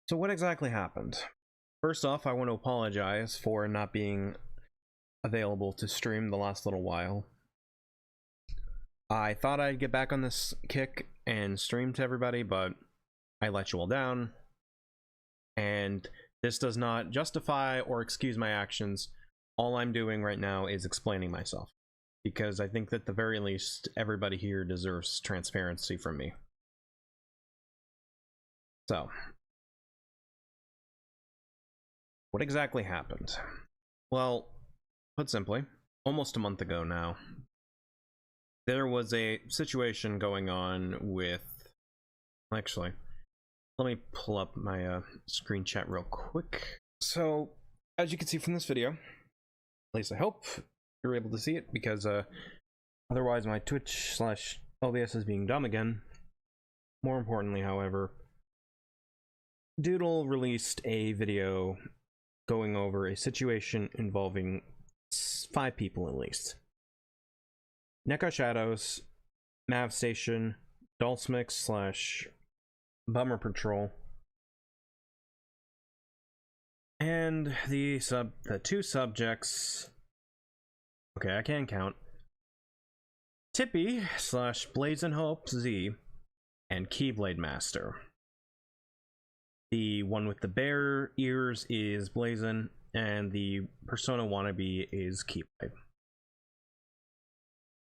So what exactly happened? First off, I want to apologize for not being available to stream the last little while. I thought I'd get back on this kick and stream to everybody, but I let you all down. And this does not justify or excuse my actions. All I'm doing right now is explaining myself, because I think that at the very least, everybody here deserves transparency from me. So, what exactly happened? Well, put simply, almost a month ago now, there was a situation going on with... Actually, let me pull up my screen chat real quick. So, as you can see from this video, at least I hope you're able to see it, because otherwise my Twitch/OBS is being dumb again. More importantly, however, Doodle released a video going over a situation involving 5 people at least. Neko Shadows, Mav Station, Dulcemix/Bummer Patrol, and the two subjects. Okay, I can count. Tippy/Blazing Hope Z and Keyblade Master. The one with the bear ears is Blazin, and the Persona wannabe is Keyblade.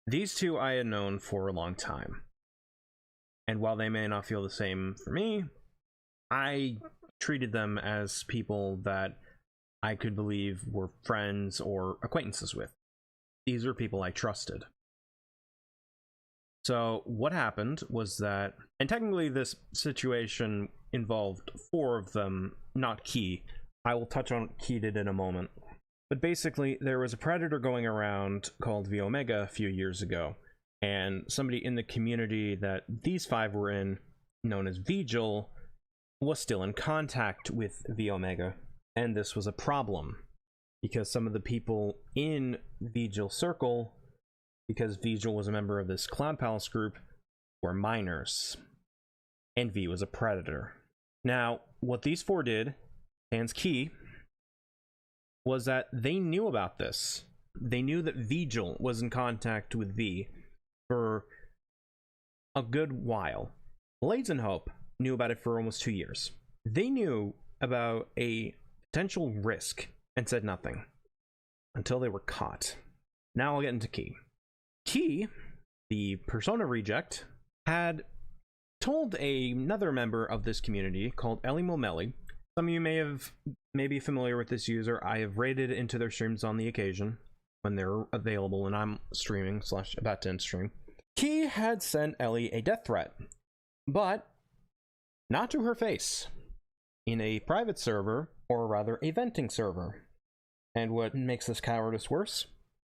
These two I had known for a long time, and while they may not feel the same for me, I treated them as people that I could believe were friends or acquaintances with. These are people I trusted. So what happened was that, and technically this situation involved 4 of them, not Key. I will touch on what Key did in a moment. But basically, there was a predator going around called V Omega a few years ago, and somebody in the community that these 5 were in, known as Vigil, was still in contact with V Omega, and this was a problem, because some of the people in Vigil Circle, because Vigil was a member of this Cloud Palace group, were minors, and V was a predator. Now, what these 4 did, Hans Key, was that they knew about this. They knew that Vigil was in contact with V for a good while. Blades and Hope knew about it for almost 2 years. They knew about a potential risk and said nothing until they were caught. Now I'll get into Key. Key, the Persona reject, had told another member of this community called Ellie Momelli. Some of you may be familiar with this user. I have raided into their streams on the occasion when they're available and I'm streaming / about to end stream. Key had sent Ellie a death threat, but not to her face, in a private server, or rather a venting server. And what makes this cowardice worse?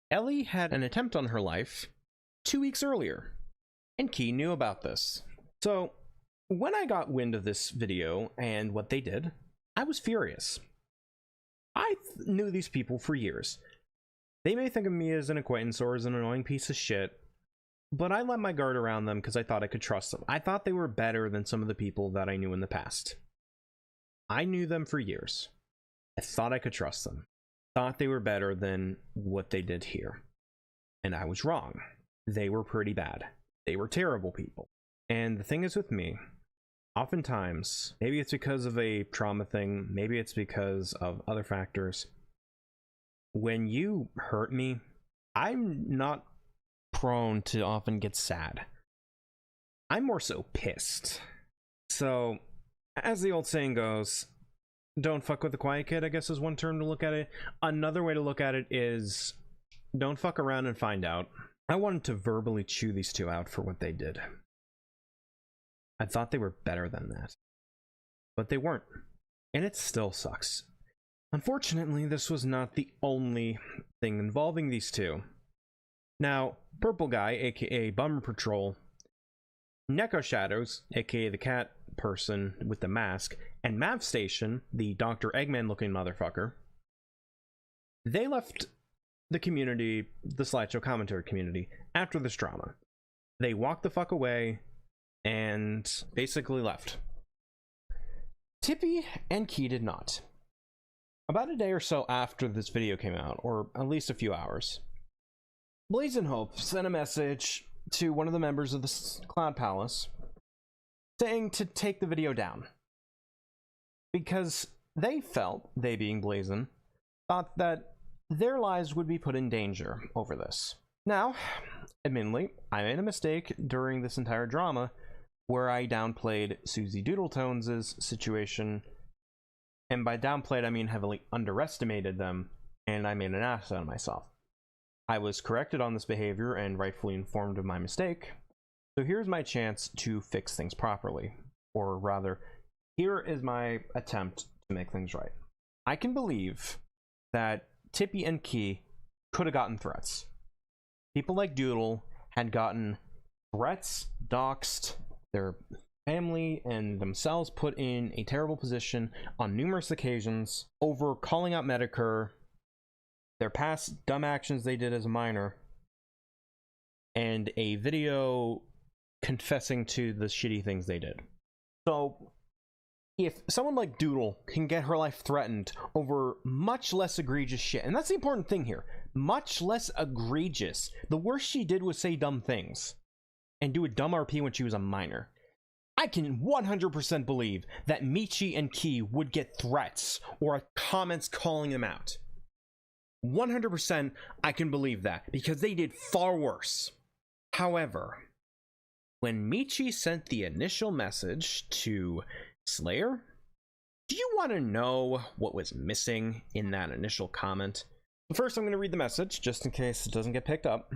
Ellie had an attempt on her life 2 weeks earlier, and Key knew about this. So when I got wind of this video and what they did, I was furious. I knew these people for years. They may think of me as an acquaintance or as an annoying piece of shit, but I let my guard around them because I thought I could trust them. I thought they were better than some of the people that I knew in the past. I knew them for years. I thought I could trust them. Thought they were better than what they did here. And I was wrong. They were pretty bad. They were terrible people. And the thing is with me, oftentimes, maybe it's because of a trauma thing, maybe it's because of other factors. When you hurt me, I'm not prone to often get sad. I'm more so pissed. So, as the old saying goes, don't fuck with the quiet kid, I guess is one term to look at it. Another way to look at it is, don't fuck around and find out. I wanted to verbally chew these 2 out for what they did. I thought they were better than that, but they weren't, and it still sucks. Unfortunately, this was not the only thing involving these 2. Now, Purple Guy, aka Bummer Patrol, Neko Shadows, aka the cat person with the mask, and Mav Station, the Dr. Eggman looking motherfucker, they left the community, the slideshow commentary community, after this drama. They walked the fuck away and basically left. Tippy and Key did not. About a day or so after this video came out, or at least a few hours, Blazing Hope sent a message to one of the members of the Cloud Palace saying to take the video down. Because they felt, they being Blazing, thought that their lives would be put in danger over this. Now, admittedly, I made a mistake during this entire drama where I downplayed Susie Doodletones' situation. And by downplayed, I mean heavily underestimated them, and I made an ass out of myself. I was corrected on this behavior and rightfully informed of my mistake. So here's my chance to fix things properly. Or rather, here is my attempt to make things right. I can believe that Tippy and Key could have gotten threats. People like Doodle had gotten threats, doxed, their family and themselves put in a terrible position on numerous occasions over calling out Medicare, their past dumb actions they did as a minor, and a video confessing to the shitty things they did. So if someone like Doodle can get her life threatened over much less egregious shit, and that's the important thing here, much less egregious. The worst she did was say dumb things and do a dumb RP when she was a minor. I can 100% believe that Michi and Key would get threats or comments calling them out. 100% I can believe that because they did far worse. However, when Michi sent the initial message to Slayer, do you want to know what was missing in that initial comment? First, I'm going to read the message just in case it doesn't get picked up.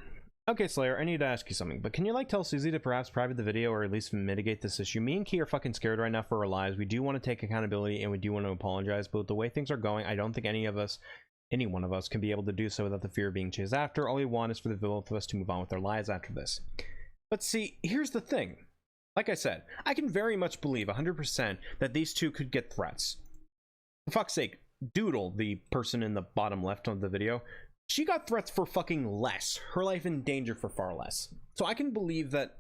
Okay, Slayer, I need to ask you something, but can you tell Susie to perhaps private the video or at least mitigate this issue? Me and Key are fucking scared right now for our lives. We do want to take accountability and we do want to apologize, but the way things are going, I don't think any one of us can be able to do so without the fear of being chased after. All we want is for the both of us to move on with our lives after this. But see, here's the thing. Like I said, I can very much believe 100% that these two could get threats. For fuck's sake, Doodle, the person in the bottom left of the video, she got threats for fucking less. Her life in danger for far less. So I can believe that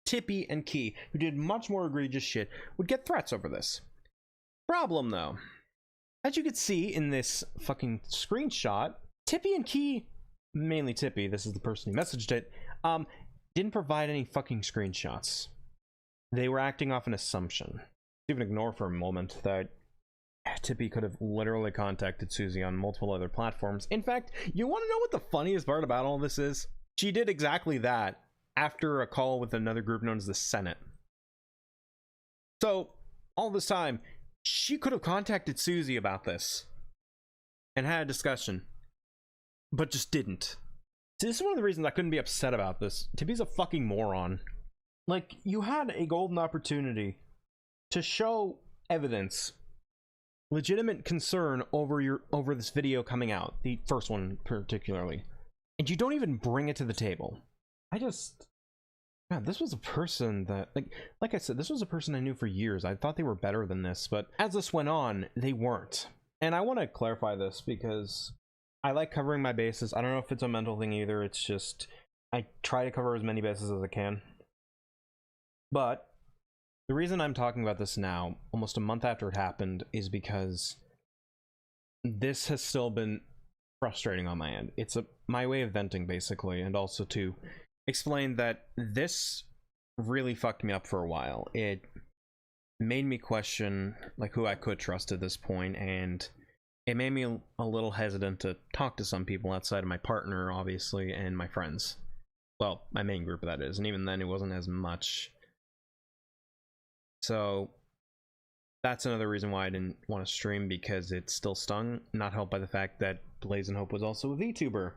Tippy and Key, who did much more egregious shit, would get threats over this. Problem though, as you could see in this fucking screenshot, Tippy and Key, mainly Tippy, this is the person who messaged it, didn't provide any fucking screenshots. They were acting off an assumption. Even ignore for a moment that Tippy could have literally contacted Susie on multiple other platforms. In fact, you want to know what the funniest part about all this is? She did exactly that after a call with another group known as the Senate. So, all this time, she could have contacted Susie about this and had a discussion, but just didn't. See, this is one of the reasons I couldn't be upset about this. Tippy's a fucking moron. Like, you had a golden opportunity to show evidence, legitimate concern over this video coming out, the first one particularly, and you don't even bring it to the table. God, this was a person that, like I said, this was a person I knew for years. I thought they were better than this, but as this went on, they weren't. And I want to clarify this because I like covering my bases. I don't know if it's a mental thing either. It's just I try to cover as many bases as I can. But the reason I'm talking about this now, almost a month after it happened, is because this has still been frustrating on my end. It's my way of venting, basically, and also to explain that this really fucked me up for a while. It made me question who I could trust at this point, and it made me a little hesitant to talk to some people outside of my partner, obviously, and my friends. Well, my main group, that is, and even then it wasn't as much. So that's another reason why I didn't want to stream, because it still stung, not helped by the fact that Blazing Hope was also a VTuber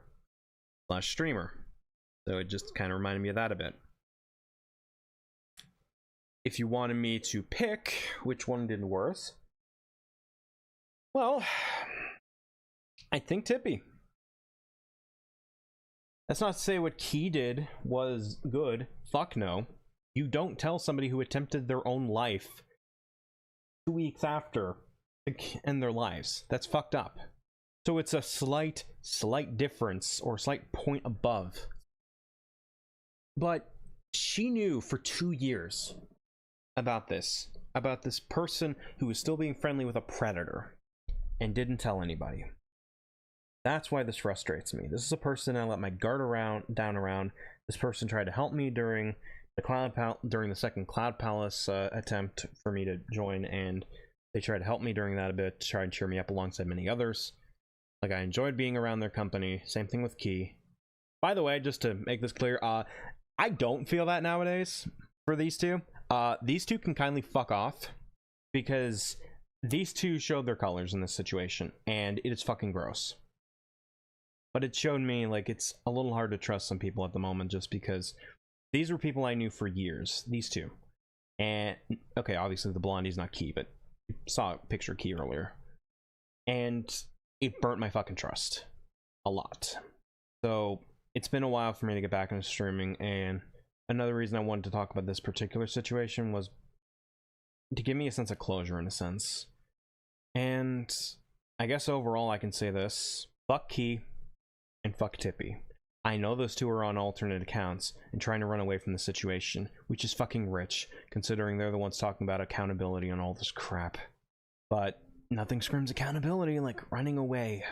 / streamer. So it just kind of reminded me of that a bit. If you wanted me to pick which one did worse, well, I think Tippy. That's not to say what Key did was good. Fuck no. You don't tell somebody who attempted their own life 2 weeks after to end their lives. That's fucked up. So it's a slight difference, or slight point above. But she knew for 2 years about this. about this person who was still being friendly with a predator and didn't tell anybody. That's why this frustrates me. This is a person I let my guard down around. This person tried to help me during the second Cloud Palace attempt for me to join, and they tried to help me during that a bit to try and cheer me up alongside many others. Like, I enjoyed being around their company. Same thing with Key. By the way, just to make this clear, I don't feel that nowadays for these two. These two can kindly fuck off, because these two showed their colors in this situation, and it is fucking gross. But it showed me, like, it's a little hard to trust some people at the moment, just because these were people I knew for years, these two. And, okay, obviously the blondie's not Key, but you saw a picture of Key earlier. And it burnt my fucking trust. A lot. So, it's been a while for me to get back into streaming, and another reason I wanted to talk about this particular situation was to give me a sense of closure, in a sense. And I guess overall I can say this: fuck Key and fuck Tippy. I know those two are on alternate accounts and trying to run away from the situation, which is fucking rich, considering they're the ones talking about accountability and all this crap. But nothing screams accountability like running away.